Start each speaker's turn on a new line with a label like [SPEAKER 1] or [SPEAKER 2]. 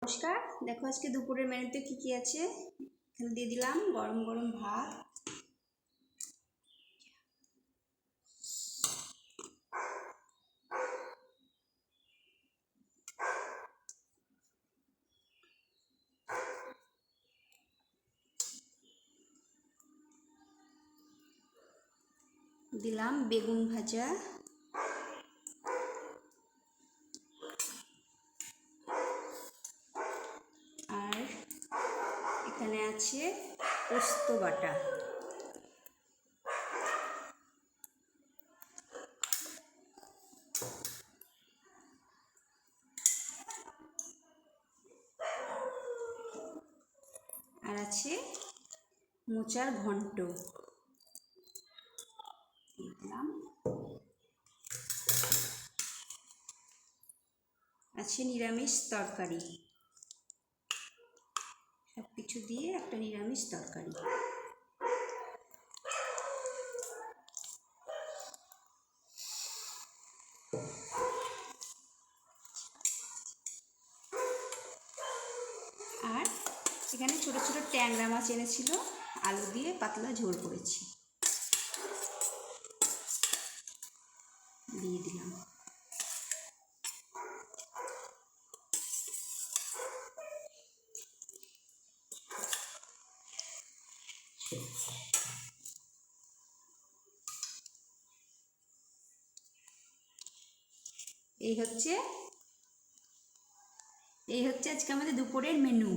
[SPEAKER 1] নমস্কার, দেখো আজকে দুপুরের মেনুতে কি কি আছে। এখানে দিয়ে দিলাম গরম গরম ভাত, দিলাম বেগুন ভাজা, আর এখানে আছে পোস্ত বাটা। আর আছে মোচার ঘন্ট। দিলাম আছে নিরামিষ তরকারি, সব কিছু দিয়ে একটা নিরামিষ তরকারি। আর এখানে ছোট ছোট ট্যাংরা মাছ এনেছিল, আলু দিয়ে পাতলা ঝোল করেছি, দিয়ে দিলাম। এই হচ্ছে আজকে আমাদের দুপুরের মেনু।